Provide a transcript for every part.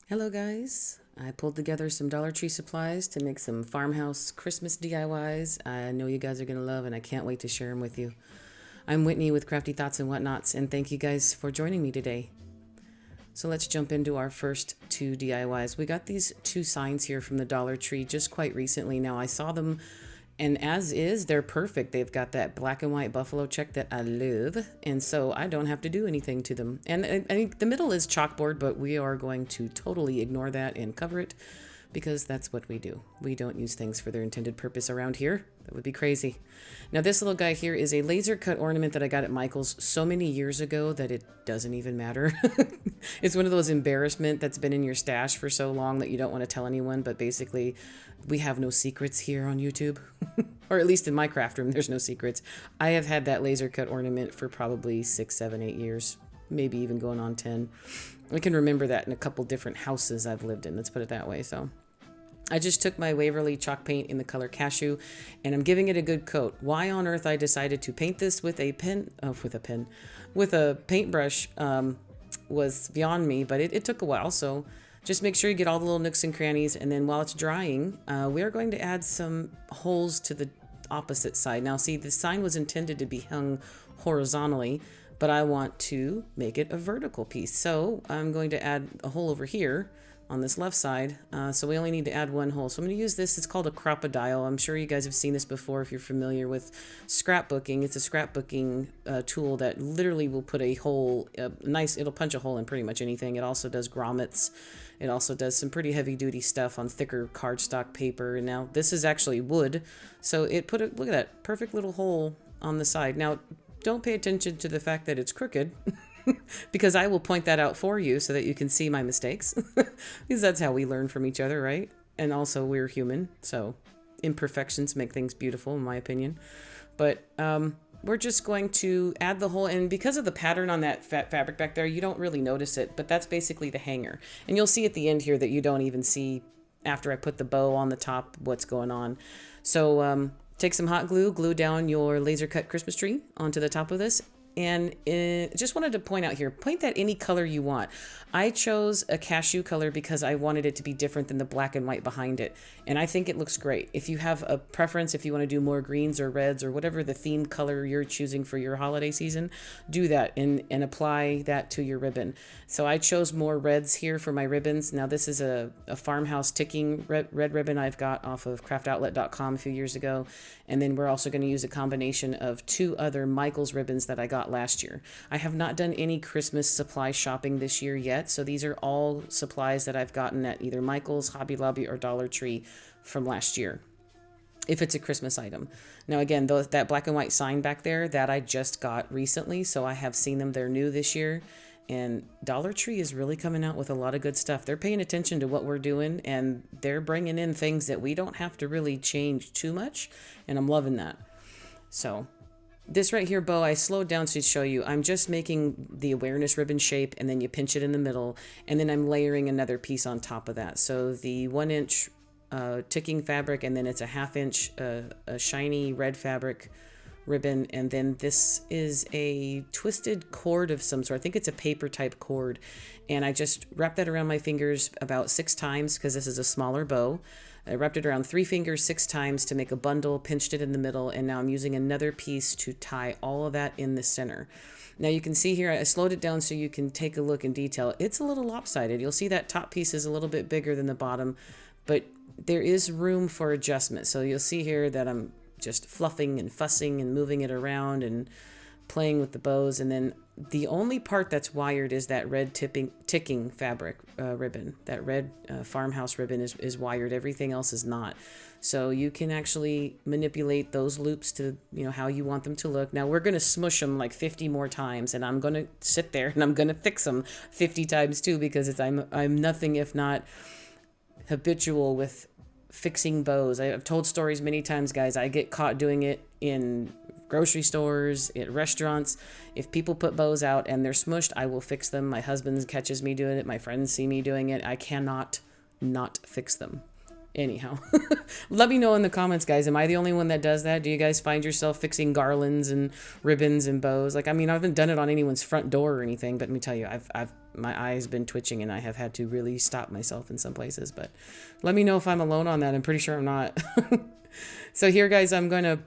Hello guys, I pulled together some Dollar Tree supplies to make some farmhouse Christmas DIYs I know you guys are going to love and I can't wait to share them with you. I'm Whitney with Crafty Thoughts and Whatnots and thank you guys for joining me today. So let's jump into our first two DIYs. We got these two signs here from the Dollar Tree just quite recently. Now I saw them and as is, they're perfect. They've got that black and white buffalo check that I love. And so I don't have to do anything to them. And I think the middle is chalkboard, but we are going to totally ignore that and cover it because that's what we do. We don't use things for their intended purpose around here. That would be crazy. Now this little guy here is a laser cut ornament that I got at Michael's so many years ago that it doesn't even matter. It's one of those embarrassment that's been in your stash for so long that you don't want to tell anyone, but basically we have no secrets here on YouTube. Or at least in my craft room, there's no secrets. I have had that laser cut ornament for probably 6, 7, 8 years, maybe even going on 10. I can remember that in a couple different houses I've lived in, let's put it that way. So I just took my Waverly chalk paint in the color Cashew and I'm giving it a good coat. Why on earth I decided to paint this with a paintbrush was beyond me, but it took a while. So just make sure you get all the little nooks and crannies. And then while it's drying, we are going to add some holes to the opposite side. Now see, the sign was intended to be hung horizontally, but I want to make it a vertical piece. So I'm going to add a hole over here on this left side. So we only need to add one hole. So I'm going to use this. It's called a crocodile. I'm sure you guys have seen this before if you're familiar with scrapbooking. It's a scrapbooking tool that literally will put a hole, it'll punch a hole in pretty much anything. It also does grommets. It also does some pretty heavy duty stuff on thicker cardstock paper. And now this is actually wood. So it put look at that perfect little hole on the side. Now don't pay attention to the fact that it's crooked. Because I will point that out for you so that you can see my mistakes. Because that's how we learn from each other, right? And also we're human, so imperfections make things beautiful in my opinion. But we're just going to add the hole, and because of the pattern on that fabric back there, you don't really notice it, but that's basically the hanger. And you'll see at the end here that you don't even see after I put the bow on the top what's going on. So take some hot glue, glue down your laser cut Christmas tree onto the top of this. And just wanted to point out here, paint that any color you want. I chose a cashew color because I wanted it to be different than the black and white behind it. And I think it looks great. If you have a preference, if you want to do more greens or reds or whatever the themed color you're choosing for your holiday season, do that and apply that to your ribbon. So I chose more reds here for my ribbons. Now this is a farmhouse ticking red ribbon I've got off of craftoutlet.com a few years ago. And then we're also going to use a combination of 2 other Michael's ribbons that I got last year. I have not done any Christmas supply shopping this year yet, so these are all supplies that I've gotten at either Michael's, Hobby Lobby, or Dollar Tree from last year, if it's a Christmas item. Now again, that black and white sign back there, that I just got recently, so I have seen them. They're new this year, and Dollar Tree is really coming out with a lot of good stuff. They're paying attention to what we're doing, and they're bringing in things that we don't have to really change too much, and I'm loving that. So this right here bow, I slowed down to show you. I'm just making the awareness ribbon shape, and then you pinch it in the middle, and then I'm layering another piece on top of that. So the 1-inch ticking fabric, and then it's a 1/2 inch a shiny red fabric ribbon, and then this is a twisted cord of some sort. I think it's a paper type cord, and I just wrapped that around my fingers about 6 times because this is a smaller bow. I wrapped it around 3 fingers 6 times to make a bundle, pinched it in the middle, and now I'm using another piece to tie all of that in the center. Now you can see here, I slowed it down so you can take a look in detail. It's a little lopsided. You'll see that top piece is a little bit bigger than the bottom, but there is room for adjustment. So you'll see here that I'm just fluffing and fussing and moving it around and playing with the bows. And then the only part that's wired is that red ticking fabric ribbon. That red farmhouse ribbon is wired. Everything else is not. So you can actually manipulate those loops to, how you want them to look. Now we're going to smush them like 50 more times, and I'm going to sit there and I'm going to fix them 50 times too, because I'm nothing if not habitual with fixing bows. I've told stories many times, guys. I get caught doing it in grocery stores, at restaurants. If people put bows out and they're smushed, I will fix them. My husband catches me doing it. My friends see me doing it. I cannot not fix them. anyhow, let me know in the comments, guys. Am I the only one that does that? Do you guys find yourself fixing garlands and ribbons and bows? Like, I mean, I haven't done it on anyone's front door or anything, but let me tell you, my eye's been twitching and I have had to really stop myself in some places. But let me know if I'm alone on that. I'm pretty sure I'm not. So here, guys, I'm going to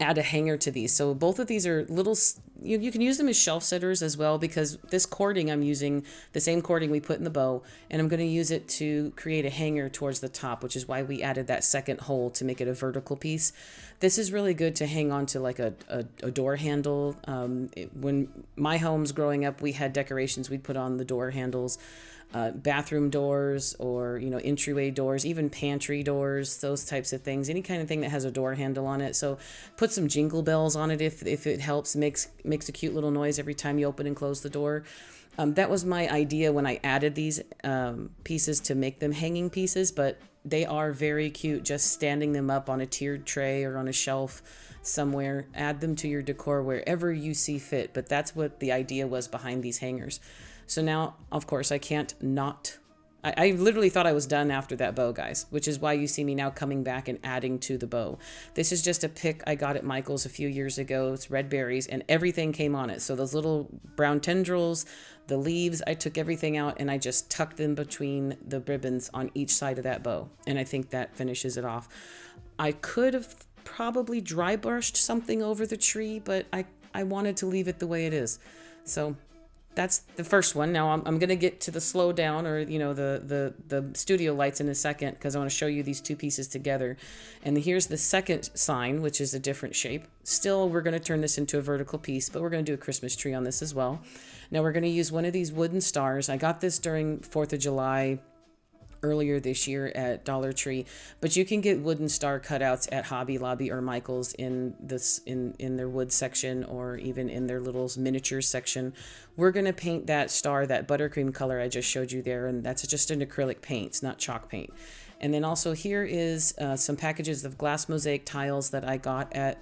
add a hanger to these. So both of these are little, you can use them as shelf setters as well, because this cording, I'm using the same cording we put in the bow, and I'm going to use it to create a hanger towards the top, which is why we added that second hole to make it a vertical piece. This is really good to hang on to like a door handle. When my home's growing up, we had decorations we'd put on the door handles. Bathroom doors, or entryway doors, even pantry doors, those types of things, any kind of thing that has a door handle on it. So put some jingle bells on it if it helps, makes a cute little noise every time you open and close the door. That was my idea when I added these pieces to make them hanging pieces, but they are very cute just standing them up on a tiered tray or on a shelf somewhere. Add them to your decor wherever you see fit, but that's what the idea was behind these hangers. So now, of course, I can't not... I literally thought I was done after that bow, guys, which is why you see me now coming back and adding to the bow. This is just a pick I got at Michael's a few years ago. It's red berries, and everything came on it. So those little brown tendrils, the leaves, I took everything out, and I just tucked them between the ribbons on each side of that bow. And I think that finishes it off. I could have probably dry brushed something over the tree, but I wanted to leave it the way it is. So... that's the first one. Now I'm going to get to the slow down, or the studio lights in a second, because I want to show you these two pieces together. And here's the second sign, which is a different shape. Still, we're going to turn this into a vertical piece, but we're going to do a Christmas tree on this as well. Now we're going to use one of these wooden stars. I got this during 4th of July earlier this year at Dollar Tree, but you can get wooden star cutouts at Hobby Lobby or Michael's in their wood section, or even in their little miniatures section. We're going to paint that star that buttercream color I just showed you there, and that's just an acrylic paint. It's not chalk paint. And then also here is some packages of glass mosaic tiles that I got at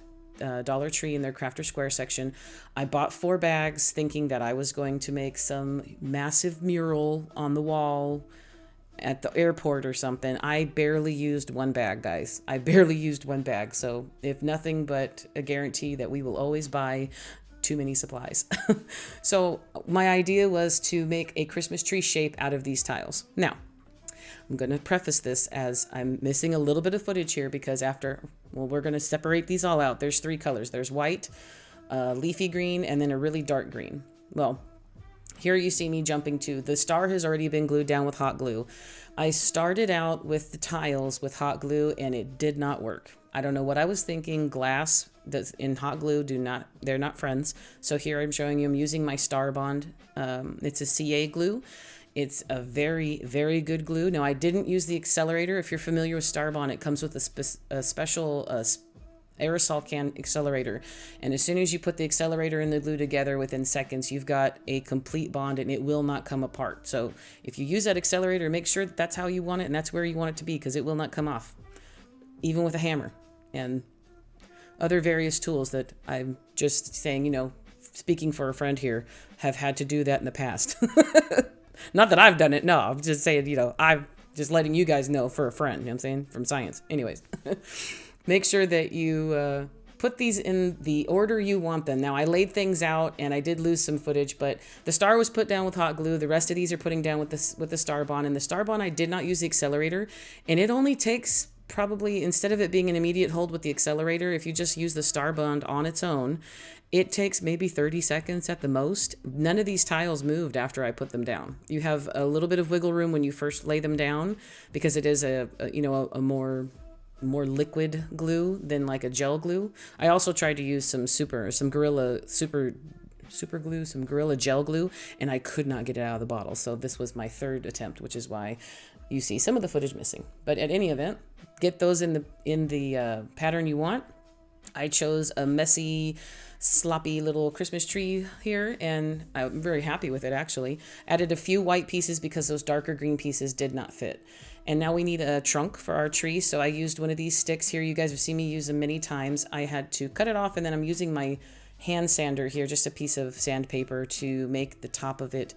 Dollar Tree in their Crafter Square section. I bought 4 bags thinking that I was going to make some massive mural on the wall at the airport or something. I barely used 1 bag, guys. I barely used 1 bag. So if nothing but a guarantee that we will always buy too many supplies. So my idea was to make a Christmas tree shape out of these tiles. Now, I'm going to preface this as I'm missing a little bit of footage here, because we're going to separate these all out. There's 3 colors. There's white, leafy green, and then a really dark green. Well, here you see me jumping to, the star has already been glued down with hot glue. I started out with the tiles with hot glue, and it did not work. I don't know what I was thinking. Glass in hot glue they're not friends. So here I'm showing you, I'm using my Star Bond. It's a CA glue. It's a very, very good glue. Now, I didn't use the accelerator. If you're familiar with Star Bond, it comes with a special aerosol can accelerator, and as soon as you put the accelerator and the glue together, within seconds you've got a complete bond, and it will not come apart. So if you use that accelerator, make sure that's how you want it and that's where you want it to be, because it will not come off, even with a hammer and other various tools that I'm just saying, speaking for a friend here, have had to do that in the past. Not that I've done it, no, I'm just saying, I'm just letting you guys know for a friend, you know what I'm saying, from science. Anyways. Make sure that you put these in the order you want them. Now, I laid things out, and I did lose some footage, but the star was put down with hot glue. The rest of these are putting down with the Star Bond. And the Star Bond, I did not use the accelerator, and it only takes probably, instead of it being an immediate hold with the accelerator, if you just use the Star Bond on its own, it takes maybe 30 seconds at the most. None of these tiles moved after I put them down. You have a little bit of wiggle room when you first lay them down, because it is a more liquid glue than like a gel glue. I also tried to use some Gorilla gel glue, and I could not get it out of the bottle. So this was my 3rd attempt, which is why you see some of the footage missing. But at any event, get those in the pattern you want. I chose a messy, sloppy little Christmas tree here, and I'm very happy with it, actually. Added a few white pieces because those darker green pieces did not fit. And now we need a trunk for our tree, so I used one of these sticks here. You guys have seen me use them many times. I had to cut it off, and then I'm using my hand sander here, just a piece of sandpaper, to make the top of it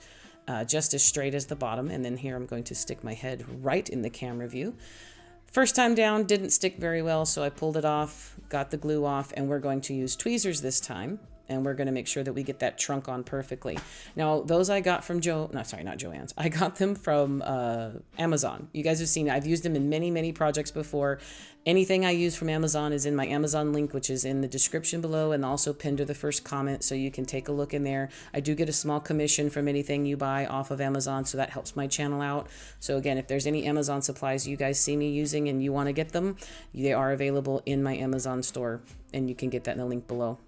just as straight as the bottom. And then here I'm going to stick my head right in the camera view. First time down, didn't stick very well, so I pulled it off, got the glue off, and we're going to use tweezers this time. And we're going to make sure that we get that trunk on perfectly. Now, those I got from not Joann's. I got them from Amazon. You guys have seen, I've used them in many, many projects before. Anything I use from Amazon is in my Amazon link, which is in the description below and also pinned to the first comment, so you can take a look in there. I do get a small commission from anything you buy off of Amazon, so that helps my channel out. So again, if there's any Amazon supplies you guys see me using and you want to get them, they are available in my Amazon store, and you can get that in the link below.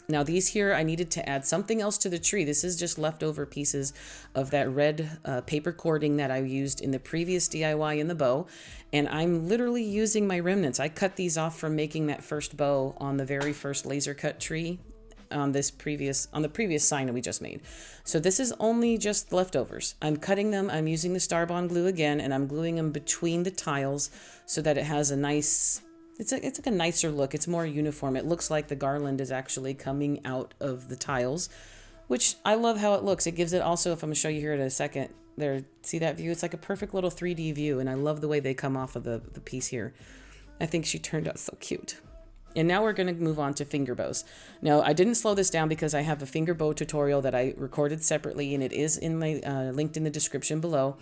Now these here, I needed to add something else to the tree. This is just leftover pieces of that red paper cording that I used in the previous DIY in the bow. And I'm literally using my remnants. I cut these off from making that first bow on the very first laser cut tree on the previous sign that we just made. So this is only just leftovers. I'm cutting them. I'm using the Starbond glue again, and I'm gluing them between the tiles so that it has a nice... It's like a nicer look. It's more uniform. It looks like the garland is actually coming out of the tiles, which I love how it looks. It gives it also, if I'm going to show you here in a second, there, see that view? It's like a perfect little 3D view, and I love the way they come off of the piece here. I think she turned out so cute. And now we're going to move on to finger bows. Now, I didn't slow this down because I have a finger bow tutorial that I recorded separately, and it is in my linked in the description below.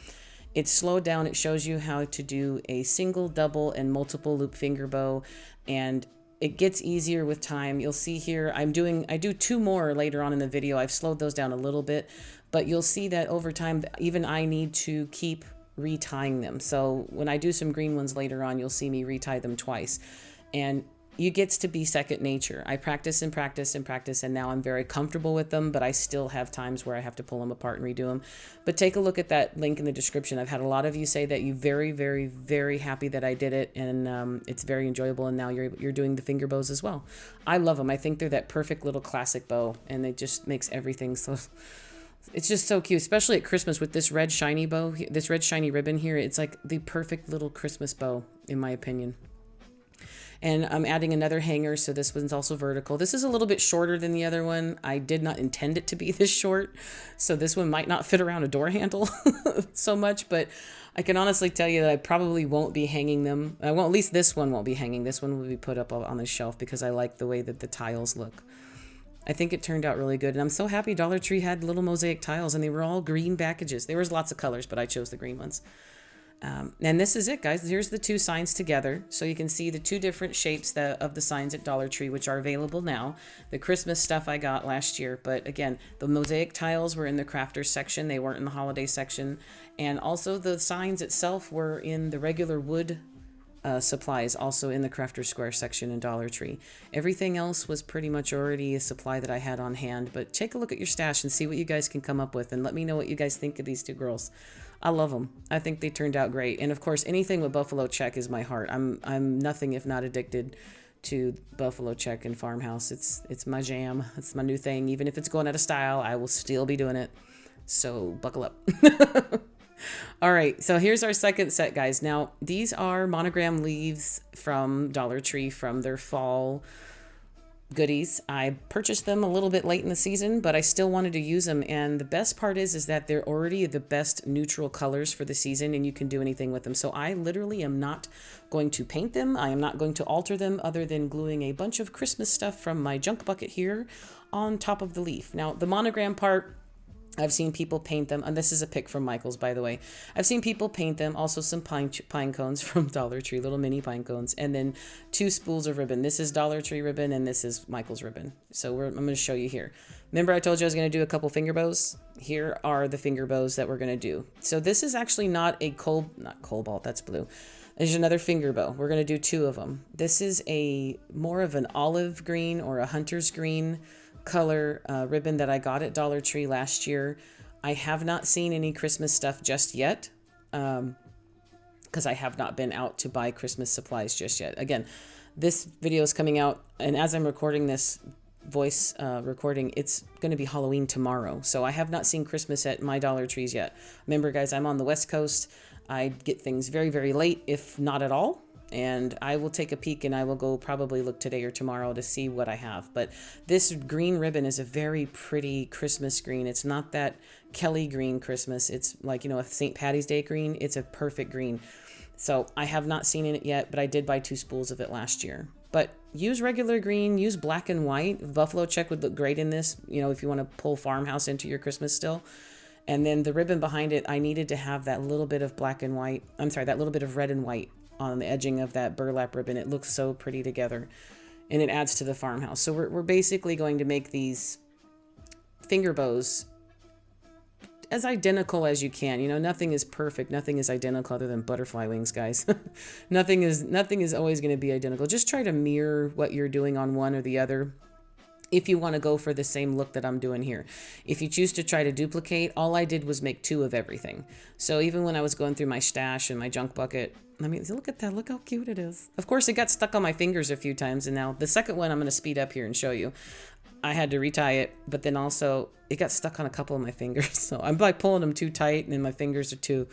It's slowed down. It shows you how to do a single, double, and multiple loop finger bow, and it gets easier with time. You'll see here, I do 2 more later on in the video. I've slowed those down a little bit, but you'll see that over time, even I need to keep retying them. So when I do some green ones later on, you'll see me retie them twice. And it gets to be second nature. I practice and practice and practice, and now I'm very comfortable with them, but I still have times where I have to pull them apart and redo them. But take a look at that link in the description. I've had a lot of you say that you're very, very, very happy that I did it, and it's very enjoyable, and now you're doing the finger bows as well. I love them. I think they're that perfect little classic bow, and it just makes everything so... It's just so cute, especially at Christmas with this red shiny bow, this red shiny ribbon here. It's like the perfect little Christmas bow, in my opinion. And I'm adding another hanger, so this one's also vertical. This is a little bit shorter than the other one. I did not intend it to be this short, so this one might not fit around a door handle so much, but I can honestly tell you that I probably won't be hanging them. Well, at least this one won't be hanging. This one will be put up on the shelf because I like the way that the tiles look. I think it turned out really good, and I'm so happy Dollar Tree had little mosaic tiles, and they were all green packages. There was lots of colors, but I chose the green ones. And this is it, guys. Here's the 2 signs together. So you can see the 2 different shapes of the signs at Dollar Tree, which are available now. The Christmas stuff I got last year. But again, the mosaic tiles were in the crafters section. They weren't in the holiday section. And also the signs itself were in the regular wood supplies, also in the Crafter Square section in Dollar Tree. Everything else was pretty much already a supply that I had on hand. But take a look at your stash and see what you guys can come up with. And let me know what you guys think of these 2 girls. I love them. I think they turned out great. And of course, anything with buffalo check is my heart. I'm nothing if not addicted to buffalo check and Farmhouse. It's my jam. It's my new thing. Even if it's going out of style, I will still be doing it. So buckle up. All right, so here's our second set, guys. Now, these are monogram leaves from Dollar Tree from their fall goodies. I purchased them a little bit late in the season, but I still wanted to use them. And the best part is that they're already the best neutral colors for the season, and you can do anything with them. So I literally am not going to paint them. I am not going to alter them other than gluing a bunch of Christmas stuff from my junk bucket here on top of the leaf. Now, the monogram part, I've seen people paint them, and this is a pic from Michael's, by the way. I've seen people paint them, also some pine cones from Dollar Tree, little mini pine cones, and then 2 spools of ribbon. This is Dollar Tree ribbon, and this is Michael's ribbon. So I'm going to show you here. Remember I told you I was going to do a couple finger bows? Here are the finger bows that we're going to do. So this is actually not cobalt, that's blue. There's another finger bow. We're going to do 2 of them. This is more of an olive green or a hunter's green color ribbon that I got at Dollar Tree last year. I have not seen any Christmas stuff just yet because I have not been out to buy Christmas supplies just yet. Again, this video is coming out, and as I'm recording this voice recording, it's going to be Halloween tomorrow. So I have not seen Christmas at my Dollar Trees yet. Remember, guys, I'm on the West Coast. I get things very, very late, if not at all. And I will take a peek, and I will go probably look today or tomorrow to see what I have. But this green ribbon is a very pretty Christmas green. It's not that Kelly green Christmas. It's like, a St. Patty's Day green. It's a perfect green. So I have not seen it yet, but I did buy 2 spools of it last year. But use regular green, use black and white. Buffalo check would look great in this, you know, if you want to pull Farmhouse into your Christmas still. And then the ribbon behind it, I needed to have that little bit of black and white. I'm sorry, that little bit of red and white on the edging of that burlap ribbon. It looks so pretty together, and it adds to the Farmhouse. So we're basically going to make these finger bows as identical as you can. You know, nothing is perfect. Nothing is identical other than butterfly wings, guys. Nothing is always going to be identical. Just try to mirror what you're doing on one or the other, if you want to go for the same look that I'm doing here. If you choose to try to duplicate, all I did was make 2 of everything. So even when I was going through my stash and my junk bucket, I mean, look at that. Look how cute it is. Of course, it got stuck on my fingers a few times. And now the second one, I'm going to speed up here and show you. I had to retie it, but then also it got stuck on a couple of my fingers. So I'm like pulling them too tight, and then my fingers are too,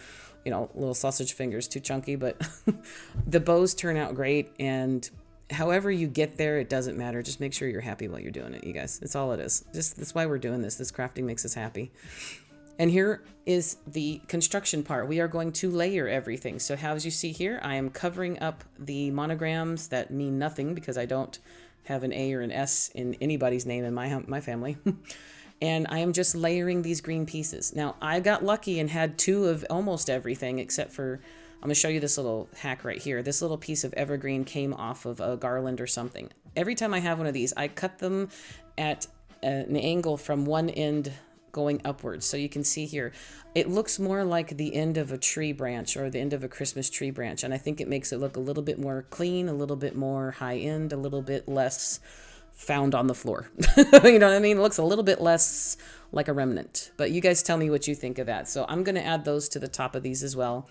you know, little sausage fingers, too chunky. But the bows turn out great, and however you get there, it doesn't matter. Just make sure you're happy while you're doing it, you guys. That's all it is. That's why we're doing this. This crafting makes us happy. And here is the construction part. We are going to layer everything. So as you see here, I am covering up the monograms that mean nothing because I don't have an A or an S in anybody's name in my family. And I am just layering these green pieces. Now, I got lucky and had 2 of almost everything except for, I'm going to show you this little hack right here. This little piece of evergreen came off of a garland or something. Every time I have one of these, I cut them at an angle from one end going upwards. So you can see here, it looks more like the end of a tree branch or the end of a Christmas tree branch. And I think it makes it look a little bit more clean, a little bit more high end, a little bit less found on the floor. You know what I mean? It looks a little bit less like a remnant. But you guys tell me what you think of that. So I'm going to add those to the top of these as well.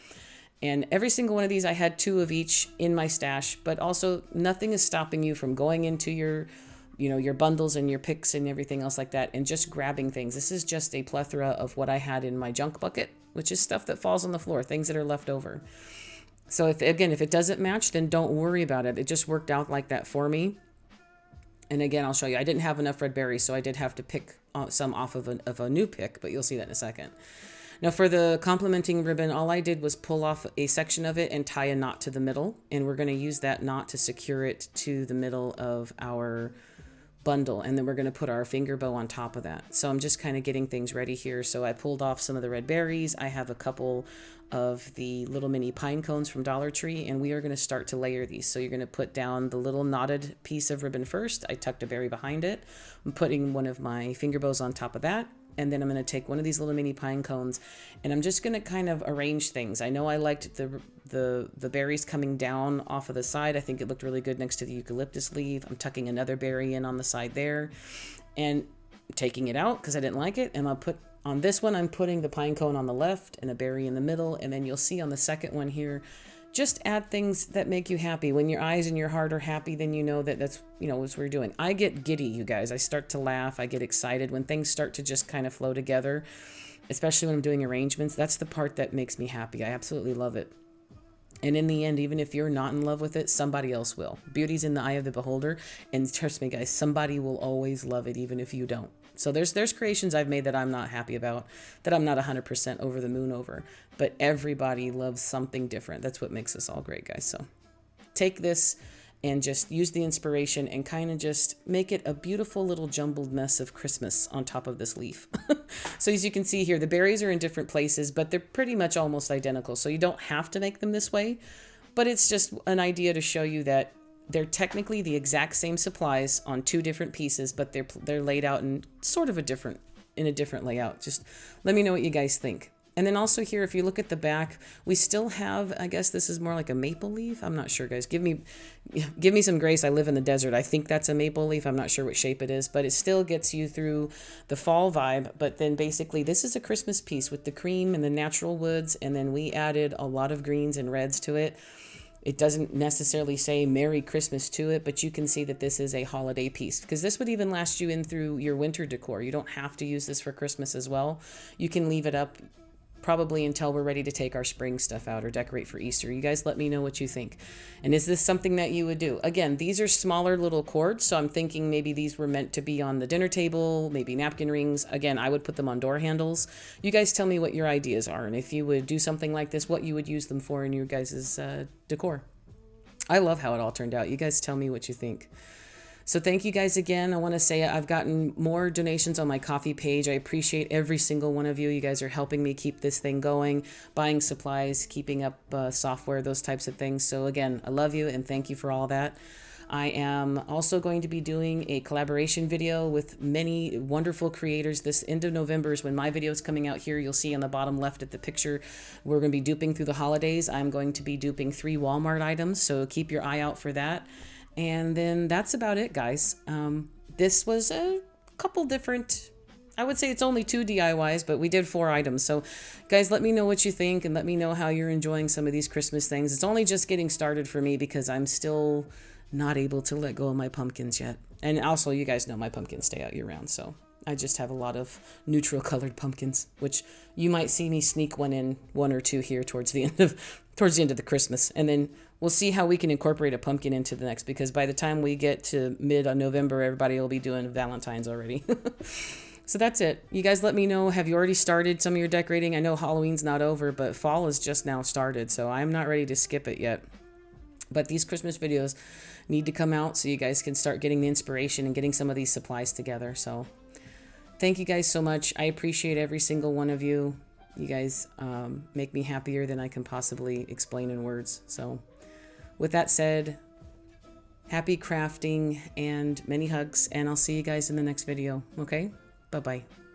And every single one of these, I had 2 of each in my stash, but also nothing is stopping you from going into your, you know, your bundles and your picks and everything else like that and just grabbing things. This is just a plethora of what I had in my junk bucket, which is stuff that falls on the floor, things that are left over. So if it doesn't match, then don't worry about it. It just worked out like that for me. And again, I'll show you. I didn't have enough red berries, so I did have to pick some off of a new pick, but you'll see that in a second. Now for the complementing ribbon, all I did was pull off a section of it and tie a knot to the middle. And we're going to use that knot to secure it to the middle of our bundle. And then we're going to put our finger bow on top of that. So I'm just kind of getting things ready here. So I pulled off some of the red berries. I have a couple of the little mini pine cones from Dollar Tree, and we are going to start to layer these. So you're going to put down the little knotted piece of ribbon first. I tucked a berry behind it. I'm putting one of my finger bows on top of that. And then I'm going to take one of these little mini pine cones, and I'm just going to kind of arrange things. I know I liked the berries coming down off of the side. I think it looked really good next to the eucalyptus leaf. I'm tucking another berry in on the side there and taking it out because I didn't like it. And I'll put on this one, I'm putting the pine cone on the left and a berry in the middle. And then you'll see on the second one here, just add things that make you happy. When your eyes and your heart are happy, then you know that that's, you know, what we're doing. I get giddy, you guys. I start to laugh. I get excited when things start to just kind of flow together, especially when I'm doing arrangements. That's the part that makes me happy. I absolutely love it. And in the end, even if you're not in love with it, somebody else will. Beauty's in the eye of the beholder. And trust me, guys, somebody will always love it, even if you don't. So there's creations I've made that I'm not happy about, that I'm not 100% over the moon over. But everybody loves something different. That's what makes us all great, guys. So take this and just use the inspiration and kind of just make it a beautiful little jumbled mess of Christmas on top of this leaf. So as you can see here, the berries are in different places, but they're pretty much almost identical. So you don't have to make them this way, but it's just an idea to show you that they're technically the exact same supplies on 2 different pieces, but they're laid out in sort of a different layout. Just let me know what you guys think. And then also here, if you look at the back, we still have, I guess this is more like a maple leaf. I'm not sure, guys. Give me some grace. I live in the desert. I think that's a maple leaf. I'm not sure what shape it is, but it still gets you through the fall vibe. But then basically this is a Christmas piece with the cream and the natural woods. And then we added a lot of greens and reds to it. It doesn't necessarily say Merry Christmas to it, but you can see that this is a holiday piece because this would even last you in through your winter decor. You don't have to use this for Christmas as well. You can leave it up probably until we're ready to take our spring stuff out or decorate for Easter. You guys let me know what you think. And is this something that you would do? Again, these are smaller little cords, so I'm thinking maybe these were meant to be on the dinner table, maybe napkin rings. Again, I would put them on door handles. You guys tell me what your ideas are, and if you would do something like this, what you would use them for in your guys' decor. I love how it all turned out. You guys tell me what you think. So thank you guys again. I want to say I've gotten more donations on my coffee page. I appreciate every single one of you. You guys are helping me keep this thing going, buying supplies, keeping up software, those types of things. So again, I love you and thank you for all that. I am also going to be doing a collaboration video with many wonderful creators. This end of November is when my video is coming out here. You'll see on the bottom left at the picture, we're going to be duping through the holidays. I'm going to be duping 3 Walmart items, so keep your eye out for that. And then that's about it, guys. This was a couple different, I would say it's only 2 DIYs, but we did 4 items. So guys, let me know what you think and let me know how you're enjoying some of these Christmas things. It's only just getting started for me because I'm still not able to let go of my pumpkins yet. And also, you guys know my pumpkins stay out year round, so I just have a lot of neutral colored pumpkins, which you might see me sneak one or two here towards the end of the Christmas. And then we'll see how we can incorporate a pumpkin into the next, because by the time we get to mid-November, everybody will be doing Valentine's already. So that's it. You guys let me know, have you already started some of your decorating? I know Halloween's not over, but fall is just now started, so I'm not ready to skip it yet. But these Christmas videos need to come out so you guys can start getting the inspiration and getting some of these supplies together. So thank you guys so much. I appreciate every single one of you. You guys make me happier than I can possibly explain in words. So with that said, happy crafting and many hugs, and I'll see you guys in the next video. Okay? Bye-bye.